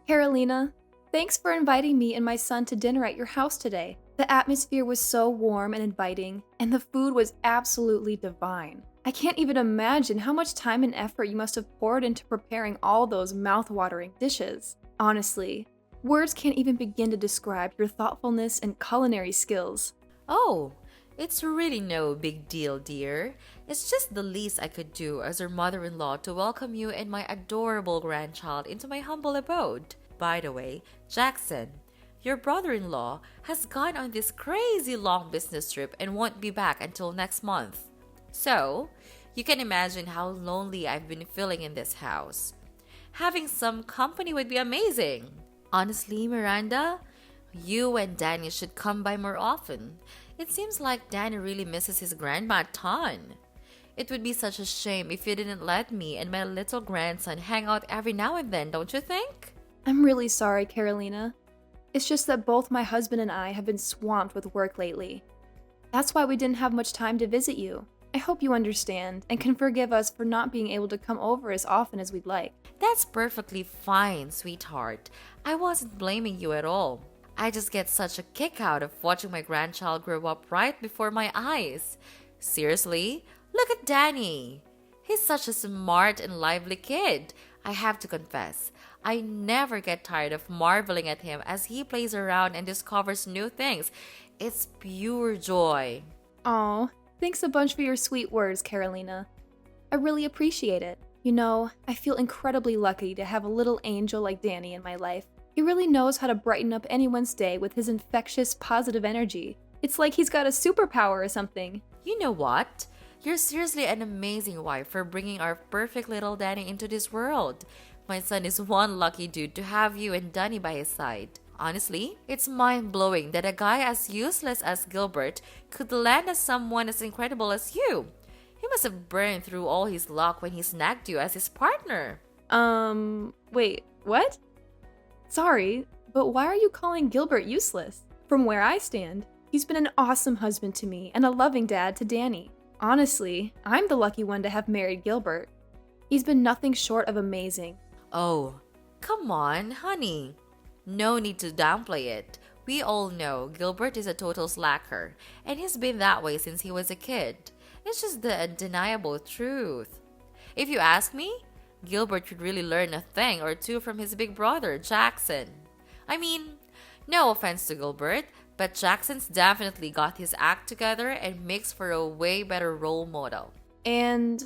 Carolina, thanks for inviting me and my son to dinner at your house today. The atmosphere was so warm and inviting, and the food was absolutely divine. I can't even imagine how much time and effort you must have poured into preparing all those mouth-watering dishes. Honestly, words can't even begin to describe your thoughtfulness and culinary skills. Oh, it's really no big deal, dear. It's just the least I could do as your mother in law to welcome you and my adorable grandchild into my humble abode. By the way, Jackson, your brother in law has gone on this crazy long business trip and won't be back until next month. So, you can imagine how lonely I've been feeling in this house. Having some company would be amazing. Honestly, Miranda, you and Danny should come by more often. It seems like Danny really misses his grandma a ton. It would be such a shame if you didn't let me and my little grandson hang out every now and then, don't you think? I'm really sorry, Carolina. It's just that both my husband and I have been swamped with work lately. That's why we didn't have much time to visit you. I hope you understand and can forgive us for not being able to come over as often as we'd like. That's perfectly fine, sweetheart. I wasn't blaming you at all. I just get such a kick out of watching my grandchild grow up right before my eyes. Seriously, look at Danny. He's such a smart and lively kid. I have to confess, I never get tired of marveling at him as he plays around and discovers new things. It's pure joy. Aw, thanks a bunch for your sweet words, Carolina. I really appreciate it. You know, I feel incredibly lucky to have a little angel like Danny in my life. He really knows how to brighten up anyone's day with his infectious, positive energy. It's like he's got a superpower or something. You know what? You're seriously an amazing wife for bringing our perfect little Danny into this world. My son is one lucky dude to have you and Danny by his side. Honestly, it's mind-blowing that a guy as useless as Gilbert could land as someone as incredible as you. He must have burned through all his luck when he snagged you as his partner. Wait, what? Sorry, but why are you calling Gilbert useless? From where I stand, he's been an awesome husband to me and a loving dad to Danny. Honestly, I'm the lucky one to have married Gilbert. He's been nothing short of amazing. Oh, come on, honey. No need to downplay it. We all know Gilbert is a total slacker, and he's been that way since he was a kid. It's just the undeniable truth. If you ask me, Gilbert should really learn a thing or two from his big brother, Jackson. I mean, no offense to Gilbert, but Jackson's definitely got his act together and makes for a way better role model. And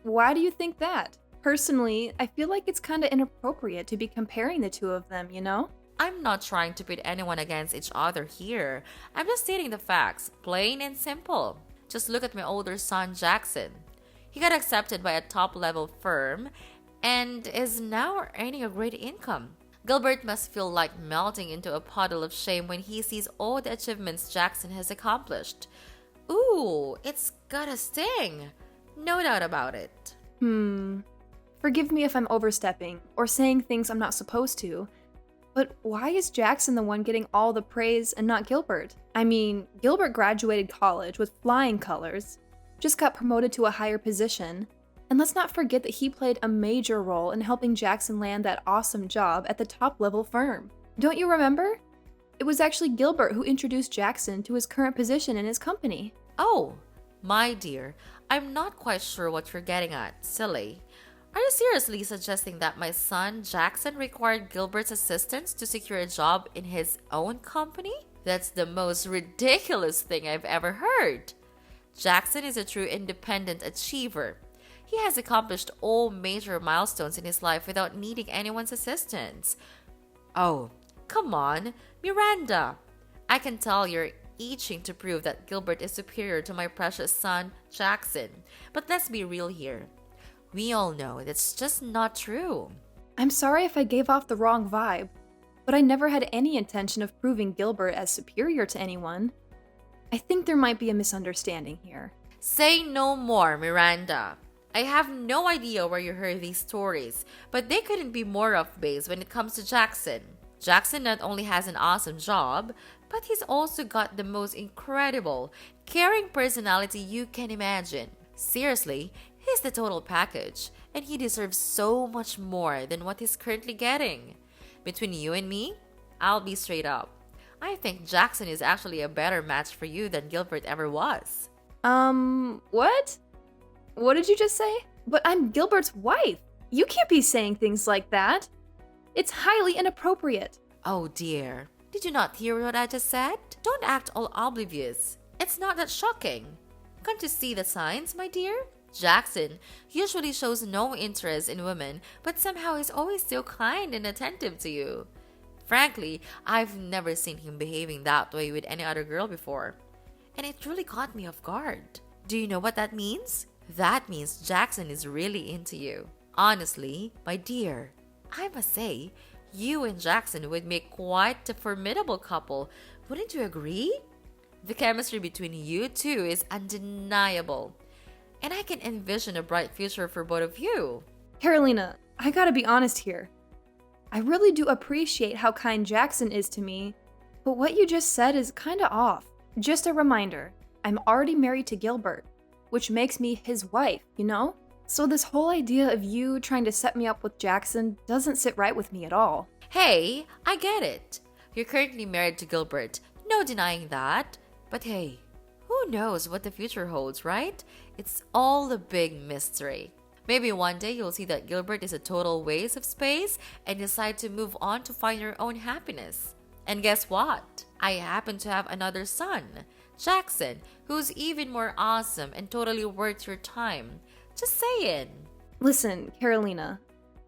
why do you think that? Personally, I feel like it's kinda inappropriate to be comparing the two of them, you know? I'm not trying to pit anyone against each other here. I'm just stating the facts, plain and simple. Just look at my older son, Jackson. He got accepted by a top-level firm and is now earning a great income. Gilbert must feel like melting into a puddle of shame when he sees all the achievements Jackson has accomplished. Ooh, it's got a sting. No doubt about it. Forgive me if I'm overstepping or saying things I'm not supposed to, but why is Jackson the one getting all the praise and not Gilbert? I mean, Gilbert graduated college with flying colors, just got promoted to a higher position, and let's not forget that he played a major role in helping Jackson land that awesome job at the top-level firm. Don't you remember? It was actually Gilbert who introduced Jackson to his current position in his company. Oh, my dear, I'm not quite sure what you're getting at, silly. Are you seriously suggesting that my son Jackson required Gilbert's assistance to secure a job in his own company? That's the most ridiculous thing I've ever heard. Jackson is a true independent achiever. He has accomplished all major milestones in his life without needing anyone's assistance. Oh, come on, Miranda. I can tell you're itching to prove that Gilbert is superior to my precious son, Jackson. But let's be real here. We all know that's just not true. I'm sorry if I gave off the wrong vibe, but I never had any intention of proving Gilbert as superior to anyone. I think there might be a misunderstanding here. Say no more, Miranda. I have no idea where you heard these stories, but they couldn't be more off base when it comes to Jackson. Jackson not only has an awesome job, but he's also got the most incredible, caring personality you can imagine. Seriously, he's the total package, and he deserves so much more than what he's currently getting. Between you and me, I'll be straight up. I think Jackson is actually a better match for you than Gilbert ever was. What? What did you just say? But I'm Gilbert's wife. You can't be saying things like that. It's highly inappropriate. Oh dear. Did you not hear what I just said? Don't act all oblivious. It's not that shocking. Can't you see the signs, my dear? Jackson usually shows no interest in women, but somehow is always so kind and attentive to you. Frankly, I've never seen him behaving that way with any other girl before. And it really caught me off guard. Do you know what that means? That means Jackson is really into you. Honestly, my dear, I must say, you and Jackson would make quite a formidable couple. Wouldn't you agree? The chemistry between you two is undeniable. And I can envision a bright future for both of you. Carolina, I gotta be honest here. I really do appreciate how kind Jackson is to me, but what you just said is kinda off. Just a reminder, I'm already married to Gilbert, which makes me his wife, you know? So this whole idea of you trying to set me up with Jackson doesn't sit right with me at all. Hey, I get it. You're currently married to Gilbert. No denying that. But hey, who knows what the future holds, right? It's all a big mystery. Maybe one day you'll see that Gilbert is a total waste of space and decide to move on to find your own happiness. And guess what? I happen to have another son, Jackson, who's even more awesome and totally worth your time. Just saying. Listen, Carolina,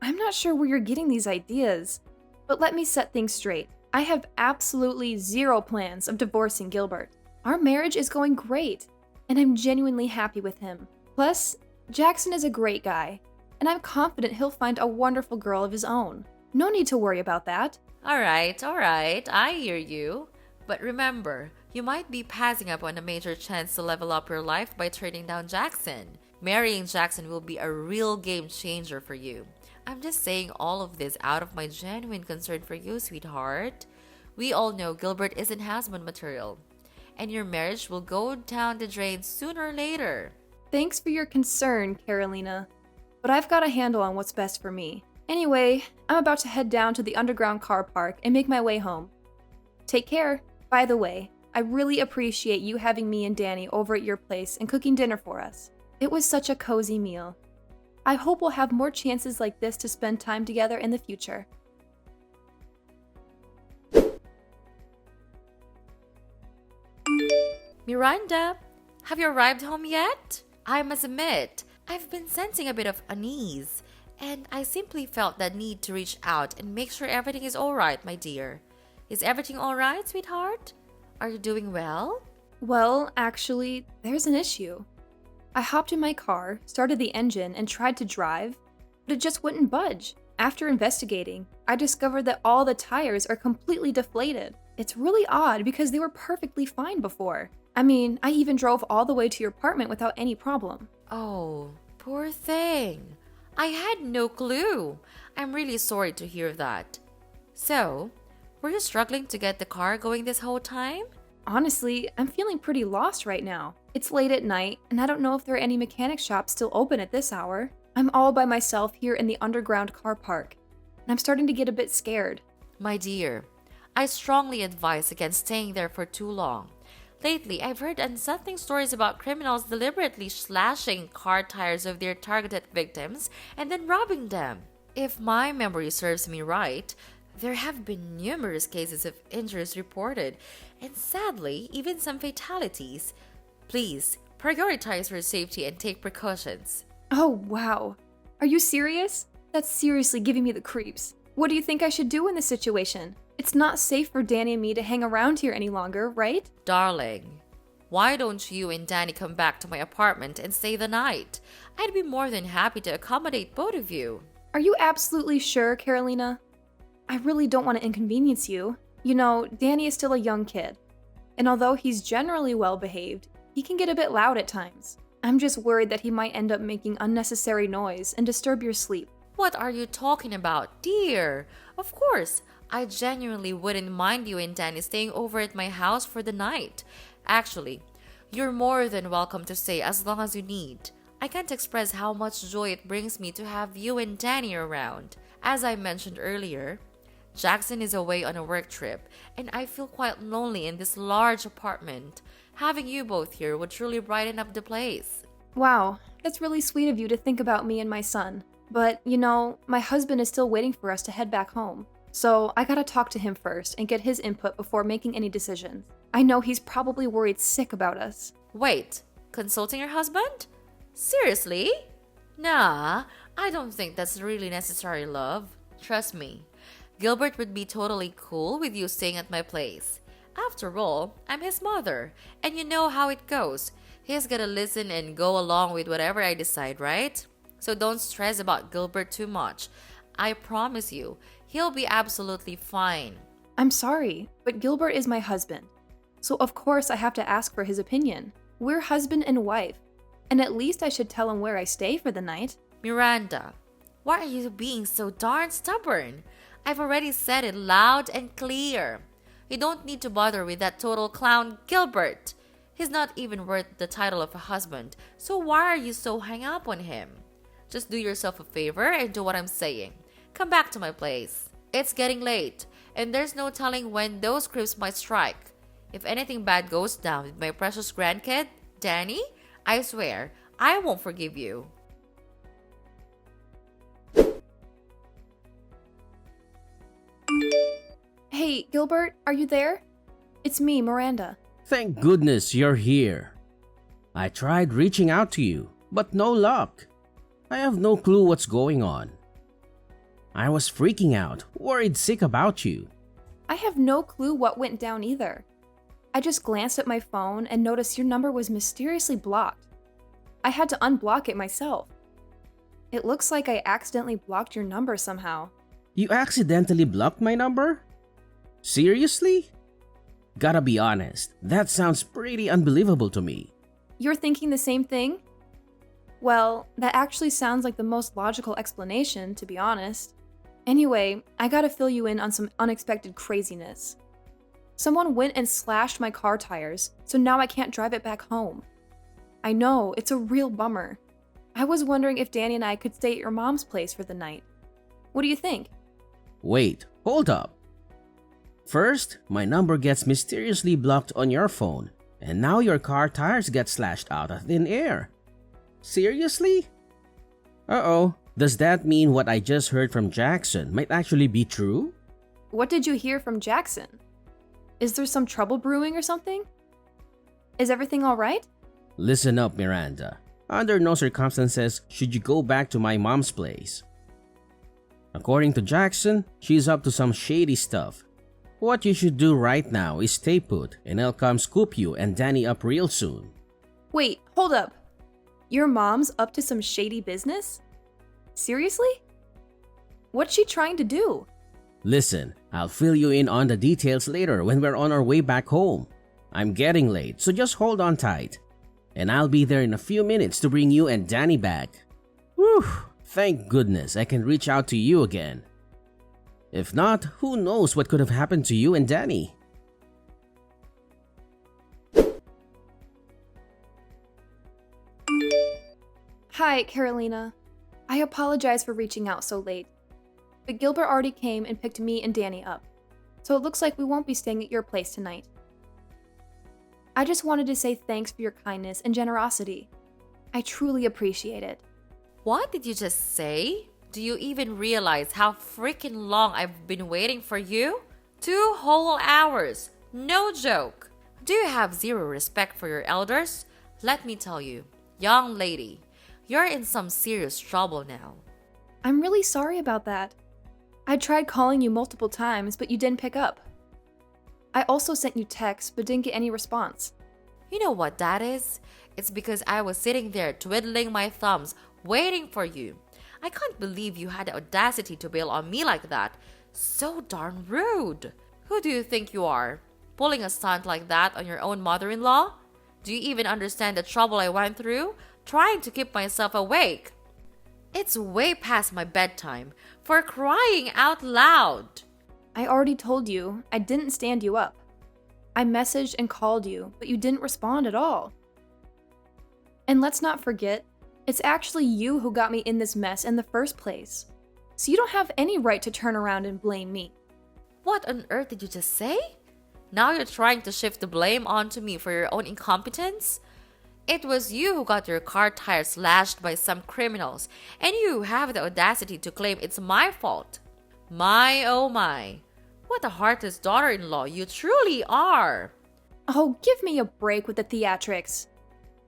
I'm not sure where you're getting these ideas, but let me set things straight. I have absolutely zero plans of divorcing Gilbert. Our marriage is going great, and I'm genuinely happy with him. Plus, Jackson is a great guy, and I'm confident he'll find a wonderful girl of his own. No need to worry about that. Alright, I hear you. But remember, you might be passing up on a major chance to level up your life by turning down Jackson. Marrying Jackson will be a real game changer for you. I'm just saying all of this out of my genuine concern for you, sweetheart. We all know Gilbert isn't husband material, and your marriage will go down the drain sooner or later. Thanks for your concern, Carolina, but I've got a handle on what's best for me. Anyway, I'm about to head down to the underground car park and make my way home. Take care. By the way, I really appreciate you having me and Danny over at your place and cooking dinner for us. It was such a cozy meal. I hope we'll have more chances like this to spend time together in the future. Miranda, have you arrived home yet? I must admit, I've been sensing a bit of unease, and I simply felt the need to reach out and make sure everything is alright, my dear. Is everything alright, sweetheart? Are you doing well? Well, actually, there's an issue. I hopped in my car, started the engine, and tried to drive, but it just wouldn't budge. After investigating, I discovered that all the tires are completely deflated. It's really odd because they were perfectly fine before. I mean, I even drove all the way to your apartment without any problem. Oh, poor thing. I had no clue. I'm really sorry to hear that. So, were you struggling to get the car going this whole time? Honestly, I'm feeling pretty lost right now. It's late at night, and I don't know if there are any mechanic shops still open at this hour. I'm all by myself here in the underground car park, and I'm starting to get a bit scared. My dear, I strongly advise against staying there for too long. Lately, I've heard unsettling stories about criminals deliberately slashing car tires of their targeted victims and then robbing them. If my memory serves me right, there have been numerous cases of injuries reported, and sadly, even some fatalities. Please, prioritize your safety and take precautions. Oh, wow. Are you serious? That's seriously giving me the creeps. What do you think I should do in this situation? It's not safe for Danny and me to hang around here any longer, right? Darling, why don't you and Danny come back to my apartment and stay the night? I'd be more than happy to accommodate both of you. Are you absolutely sure, Carolina? I really don't want to inconvenience you. You know, Danny is still a young kid, and although he's generally well behaved, he can get a bit loud at times. I'm just worried that he might end up making unnecessary noise and disturb your sleep. What are you talking about, dear? Of course, I genuinely wouldn't mind you and Danny staying over at my house for the night. Actually, you're more than welcome to stay as long as you need. I can't express how much joy it brings me to have you and Danny around. As I mentioned earlier, Jackson is away on a work trip, and I feel quite lonely in this large apartment. Having you both here would truly brighten up the place. Wow, that's really sweet of you to think about me and my son. But, my husband is still waiting for us to head back home. So I gotta talk to him first and get his input before making any decisions. I know he's probably worried sick about us. Wait, consulting your husband? Seriously? Nah, I don't think that's really necessary, love. Trust me. Gilbert would be totally cool with you staying at my place. After all, I'm his mother, and you know how it goes. He's gonna listen and go along with whatever I decide, right? So don't stress about Gilbert too much. I promise you, he'll be absolutely fine. I'm sorry, but Gilbert is my husband. So of course I have to ask for his opinion. We're husband and wife, and at least I should tell him where I stay for the night. Miranda, why are you being so darn stubborn? I've already said it loud and clear. You don't need to bother with that total clown Gilbert. He's not even worth the title of a husband, so why are you so hung up on him? Just do yourself a favor and do what I'm saying. Come back to my place. It's getting late, and there's no telling when those creeps might strike. If anything bad goes down with my precious grandkid, Danny, I swear, I won't forgive you. Hey, Gilbert, are you there? It's me, Miranda. Thank goodness you're here. I tried reaching out to you, but no luck. I have no clue what's going on. I was freaking out, worried sick about you. I have no clue what went down either. I just glanced at my phone and noticed your number was mysteriously blocked. I had to unblock it myself. It looks like I accidentally blocked your number somehow. You accidentally blocked my number? Seriously? Gotta be honest, that sounds pretty unbelievable to me. You're thinking the same thing? Well, that actually sounds like the most logical explanation, to be honest. Anyway, I gotta fill you in on some unexpected craziness. Someone went and slashed my car tires, so now I can't drive it back home. I know, it's a real bummer. I was wondering if Danny and I could stay at your mom's place for the night. What do you think? Wait, hold up. First, my number gets mysteriously blocked on your phone, and now your car tires get slashed out of thin air. Seriously? Uh-oh, does that mean what I just heard from Jackson might actually be true? What did you hear from Jackson? Is there some trouble brewing or something? Is everything alright? Listen up, Miranda. Under no circumstances should you go back to my mom's place. According to Jackson, she's up to some shady stuff. What you should do right now is stay put, and I'll come scoop you and Danny up real soon. Wait, hold up. Your mom's up to some shady business? Seriously? What's she trying to do? Listen, I'll fill you in on the details later when we're on our way back home. I'm getting late, so just hold on tight. And I'll be there in a few minutes to bring you and Danny back. Whew, thank goodness I can reach out to you again. If not, who knows what could have happened to you and Danny? Hi, Carolina. I apologize for reaching out so late, but Gilbert already came and picked me and Danny up, so it looks like we won't be staying at your place tonight. I just wanted to say thanks for your kindness and generosity. I truly appreciate it. What did you just say? Do you even realize how freaking long I've been waiting for you? 2 whole hours. No joke. Do you have zero respect for your elders? Let me tell you, young lady, you're in some serious trouble now. I'm really sorry about that. I tried calling you multiple times, but you didn't pick up. I also sent you texts, but didn't get any response. You know what that is? It's because I was sitting there twiddling my thumbs, waiting for you. I can't believe you had the audacity to bail on me like that. So darn rude. Who do you think you are? Pulling a stunt like that on your own mother-in-law? Do you even understand the trouble I went through, trying to keep myself awake? It's way past my bedtime, for crying out loud. I already told you, I didn't stand you up. I messaged and called you, but you didn't respond at all. And let's not forget, it's actually you who got me in this mess in the first place. So you don't have any right to turn around and blame me. What on earth did you just say? Now you're trying to shift the blame onto me for your own incompetence? It was you who got your car tires slashed by some criminals, and you have the audacity to claim it's my fault. My oh my. What a heartless daughter-in-law you truly are. Oh, give me a break with the theatrics.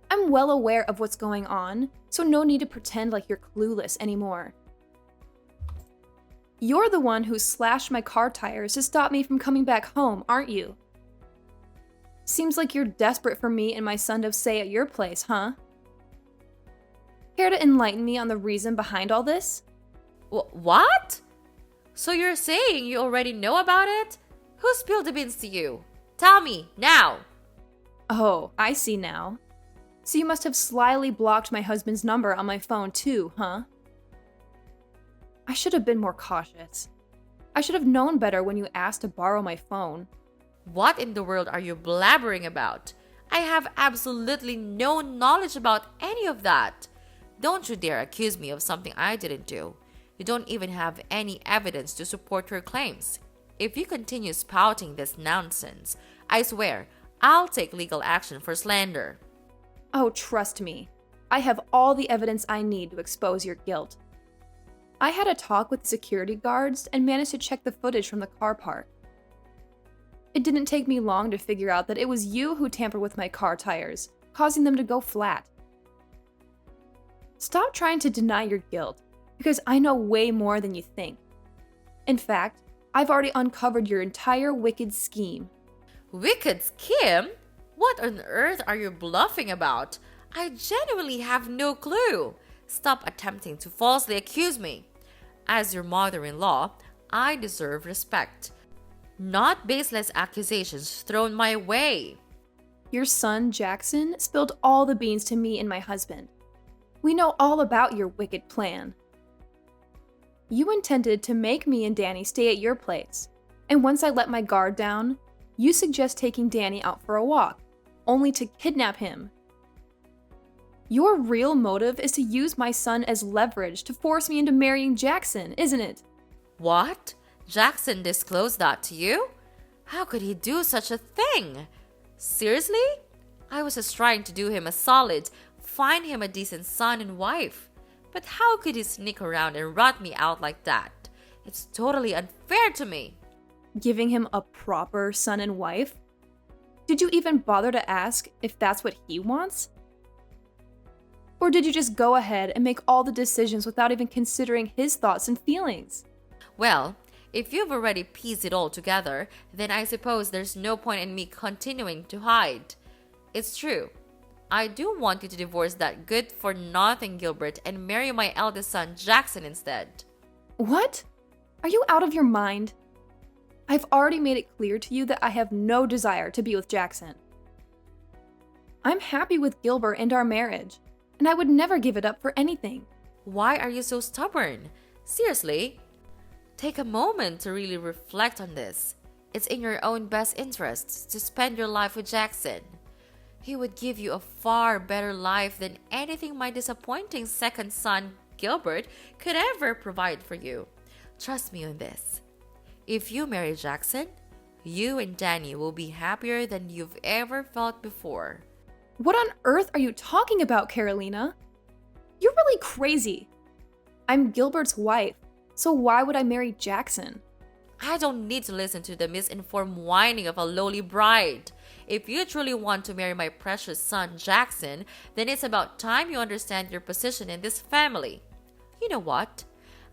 I'm well aware of what's going on, so no need to pretend like you're clueless anymore. You're the one who slashed my car tires to stop me from coming back home, aren't you? Seems like you're desperate for me and my son to stay at your place, huh? Care to enlighten me on the reason behind all this? What? So you're saying you already know about it? Who spilled the beans to you? Tell me, now! Oh, I see now. So you must have slyly blocked my husband's number on my phone too, huh? I should have been more cautious. I should have known better when you asked to borrow my phone. What in the world are you blabbering about? I have absolutely no knowledge about any of that. Don't you dare accuse me of something I didn't do. You don't even have any evidence to support your claims. If you continue spouting this nonsense, I swear I'll take legal action for slander. Oh, trust me. I have all the evidence I need to expose your guilt. I had a talk with the security guards and managed to check the footage from the car park. It didn't take me long to figure out that it was you who tampered with my car tires, causing them to go flat. Stop trying to deny your guilt, because I know way more than you think. In fact, I've already uncovered your entire wicked scheme. Wicked scheme? What on earth are you bluffing about? I genuinely have no clue. Stop attempting to falsely accuse me. As your mother-in-law, I deserve respect, not baseless accusations thrown my way. Your son, Jackson, spilled all the beans to me and my husband. We know all about your wicked plan. You intended to make me and Danny stay at your place, and once I let my guard down, you suggest taking Danny out for a walk, only to kidnap him. Your real motive is to use my son as leverage to force me into marrying Jackson, isn't it? What? Jackson disclosed that to you? How could he do such a thing? Seriously? I was just trying to do him a solid, find him a decent son and wife. But how could he sneak around and rat me out like that? It's totally unfair to me. Giving him a proper son and wife? Did you even bother to ask if that's what he wants? Or did you just go ahead and make all the decisions without even considering his thoughts and feelings? Well, if you've already pieced it all together, then I suppose there's no point in me continuing to hide. It's true. I do want you to divorce that good-for-nothing Gilbert and marry my eldest son Jackson instead. What? Are you out of your mind? I've already made it clear to you that I have no desire to be with Jackson. I'm happy with Gilbert and our marriage, and I would never give it up for anything. Why are you so stubborn? Seriously? Take a moment to really reflect on this. It's in your own best interests to spend your life with Jackson. He would give you a far better life than anything my disappointing second son, Gilbert, could ever provide for you. Trust me on this. If you marry Jackson, you and Danny will be happier than you've ever felt before. What on earth are you talking about, Carolina? You're really crazy. I'm Gilbert's wife, so why would I marry Jackson? I don't need to listen to the misinformed whining of a lowly bride. If you truly want to marry my precious son, Jackson, then it's about time you understand your position in this family. You know what?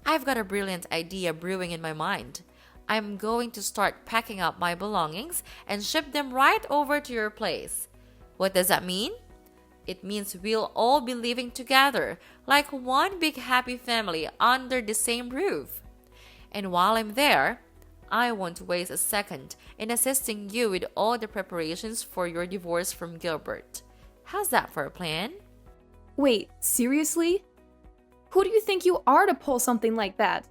I've got a brilliant idea brewing in my mind. I'm going to start packing up my belongings and ship them right over to your place. What does that mean? It means we'll all be living together, like one big happy family under the same roof. And while I'm there, I won't waste a second in assisting you with all the preparations for your divorce from Gilbert. How's that for a plan? Wait, seriously? Who do you think you are to pull something like that?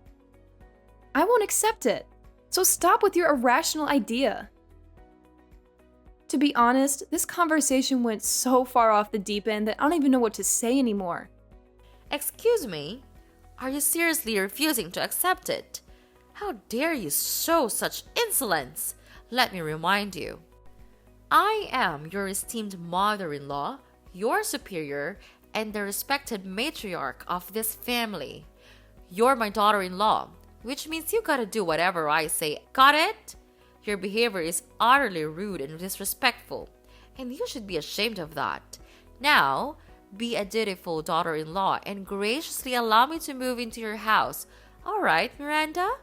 I won't accept it, so stop with your irrational idea. To be honest, this conversation went so far off the deep end that I don't even know what to say anymore. Excuse me? Are you seriously refusing to accept it? How dare you show such insolence? Let me remind you. I am your esteemed mother-in-law, your superior, and the respected matriarch of this family. You're my daughter-in-law, which means you gotta do whatever I say. Got it? Your behavior is utterly rude and disrespectful, and you should be ashamed of that. Now, be a dutiful daughter-in-law and graciously allow me to move into your house. All right, Miranda?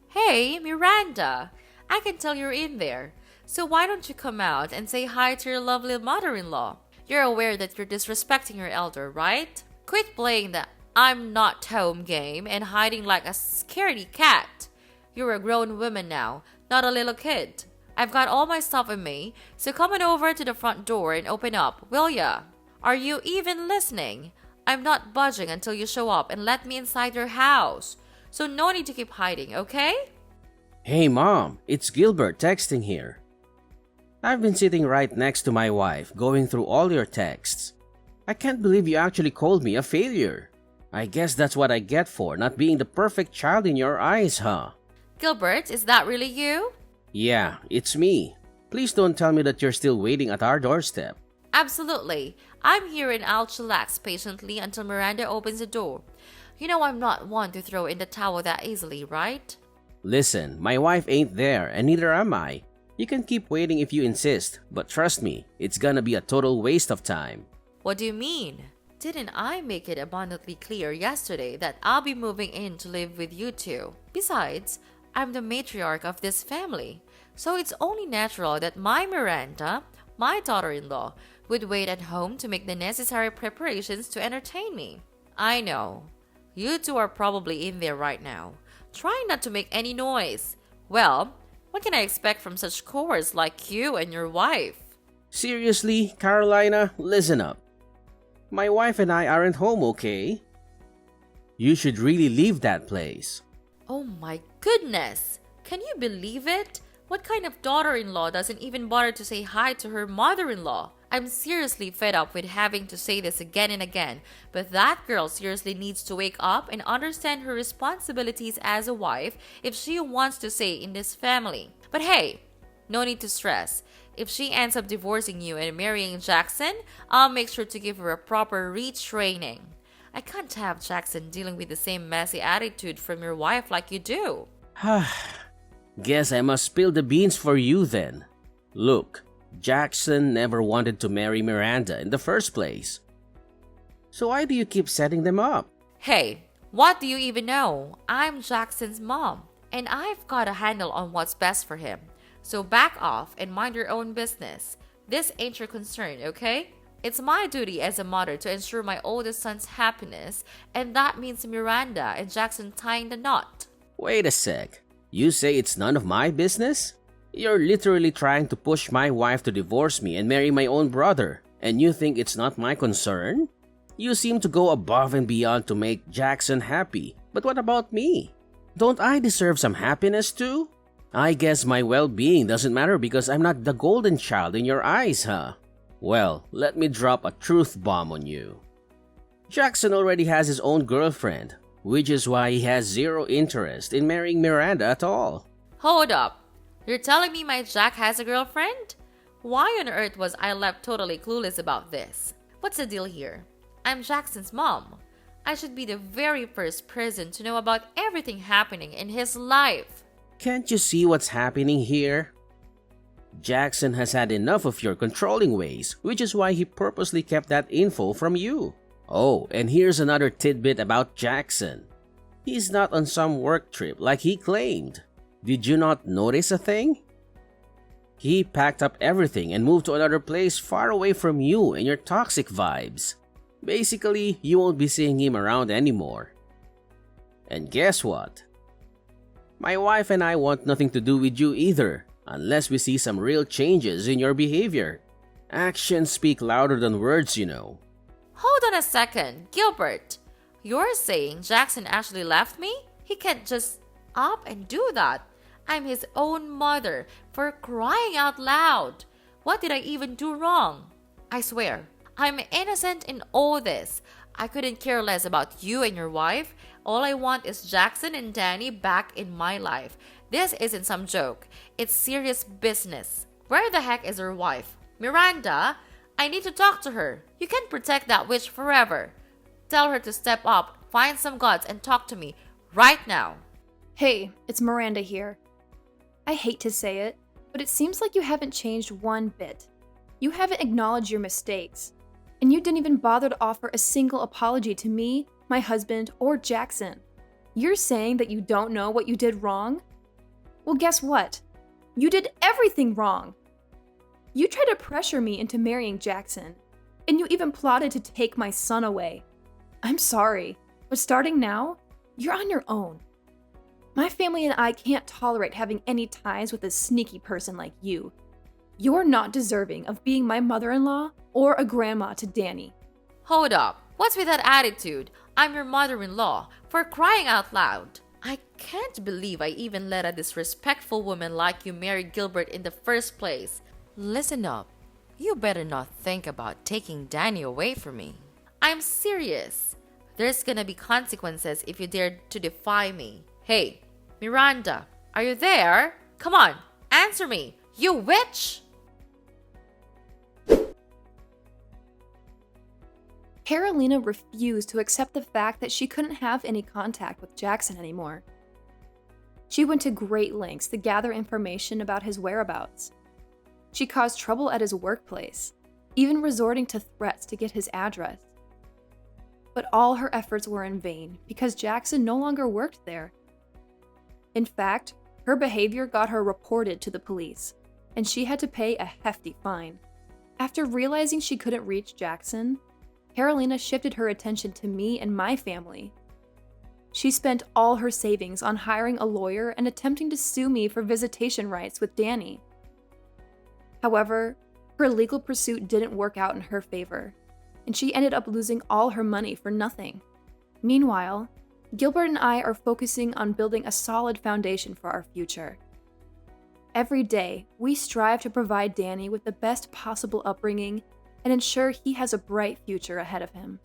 Hey, Miranda! I can tell you're in there. So why don't you come out and say hi to your lovely mother-in-law? You're aware that you're disrespecting your elder, right? Quit playing the I'm not home game and hiding like a scaredy cat. You're a grown woman now, not a little kid. I've got all my stuff with me, so come on over to the front door and open up, will ya? Are you even listening? I'm not budging until you show up and let me inside your house. So no need to keep hiding, okay? Hey Mom, it's Gilbert texting here. I've been sitting right next to my wife, going through all your texts. I can't believe you actually called me a failure. I guess that's what I get for not being the perfect child in your eyes, huh? Gilbert, is that really you? Yeah, it's me. Please don't tell me that you're still waiting at our doorstep. Absolutely. I'm here and I'll chillax patiently until Miranda opens the door. You know I'm not one to throw in the towel that easily, right? Listen, my wife ain't there and neither am I. You can keep waiting if you insist, but trust me, it's gonna be a total waste of time. What do you mean? Didn't I make it abundantly clear yesterday that I'll be moving in to live with you two? Besides, I'm the matriarch of this family, so it's only natural that my Miranda, my daughter-in-law, would wait at home to make the necessary preparations to entertain me. I know. You two are probably in there right now, trying not to make any noise. Well, what can I expect from such cowards like you and your wife? Seriously, Carolina, listen up. My wife and I aren't home, okay? You should really leave that place. Oh my goodness! Can you believe it? What kind of daughter-in-law doesn't even bother to say hi to her mother-in-law? I'm seriously fed up with having to say this again and again, but that girl seriously needs to wake up and understand her responsibilities as a wife if she wants to stay in this family. But hey, no need to stress. If she ends up divorcing you and marrying Jackson, I'll make sure to give her a proper retraining. I can't have Jackson dealing with the same messy attitude from your wife like you do. Guess I must spill the beans for you then. Look, Jackson never wanted to marry Miranda in the first place. So why do you keep setting them up? Hey, what do you even know? I'm Jackson's mom, and I've got a handle on what's best for him. So back off and mind your own business. This ain't your concern, okay? It's my duty as a mother to ensure my oldest son's happiness, and that means Miranda and Jackson tying the knot. Wait a sec. You say it's none of my business? You're literally trying to push my wife to divorce me and marry my own brother, and you think it's not my concern? You seem to go above and beyond to make Jackson happy, but what about me? Don't I deserve some happiness too? I guess my well-being doesn't matter because I'm not the golden child in your eyes, huh? Well, let me drop a truth bomb on you. Jackson already has his own girlfriend, which is why he has zero interest in marrying Miranda at all. Hold up. You're telling me my Jack has a girlfriend? Why on earth was I left totally clueless about this? What's the deal here? I'm Jackson's mom. I should be the very first person to know about everything happening in his life. Can't you see what's happening here? Jackson has had enough of your controlling ways, which is why he purposely kept that info from you. Oh, and here's another tidbit about Jackson. He's not on some work trip like he claimed. Did you not notice a thing? He packed up everything and moved to another place far away from you and your toxic vibes. Basically, you won't be seeing him around anymore. And guess what? My wife and I want nothing to do with you either, unless we see some real changes in your behavior. Actions speak louder than words, you know. Hold on a second, Gilbert. You're saying Jackson actually left me? He can't just up and do that. I'm his own mother, for crying out loud. What did I even do wrong? I swear, I'm innocent in all this. I couldn't care less about you and your wife. All I want is Jackson and Danny back in my life. This isn't some joke. It's serious business. Where the heck is her wife? Miranda, I need to talk to her. You can't protect that witch forever. Tell her to step up, find some guts, and talk to me right now. Hey, it's Miranda here. I hate to say it, but it seems like you haven't changed one bit. You haven't acknowledged your mistakes. And you didn't even bother to offer a single apology to me, my husband, or Jackson. You're saying that you don't know what you did wrong? Well, guess what? You did everything wrong. You tried to pressure me into marrying Jackson, and you even plotted to take my son away. I'm sorry, but starting now, you're on your own. My family and I can't tolerate having any ties with a sneaky person like you. You're not deserving of being my mother-in-law or a grandma to Danny. Hold up. What's with that attitude? I'm your mother-in-law, for crying out loud. I can't believe I even let a disrespectful woman like you marry Gilbert in the first place. Listen up. You better not think about taking Danny away from me. I'm serious. There's gonna be consequences if you dare to defy me. Hey, Miranda, are you there? Come on, answer me, you witch! Carolina refused to accept the fact that she couldn't have any contact with Jackson anymore. She went to great lengths to gather information about his whereabouts. She caused trouble at his workplace, even resorting to threats to get his address. But all her efforts were in vain because Jackson no longer worked there. In fact, her behavior got her reported to the police, and she had to pay a hefty fine. After realizing she couldn't reach Jackson, Carolina shifted her attention to me and my family. She spent all her savings on hiring a lawyer and attempting to sue me for visitation rights with Danny. However, her legal pursuit didn't work out in her favor, and she ended up losing all her money for nothing. Meanwhile, Gilbert and I are focusing on building a solid foundation for our future. Every day, we strive to provide Danny with the best possible upbringing and ensure he has a bright future ahead of him.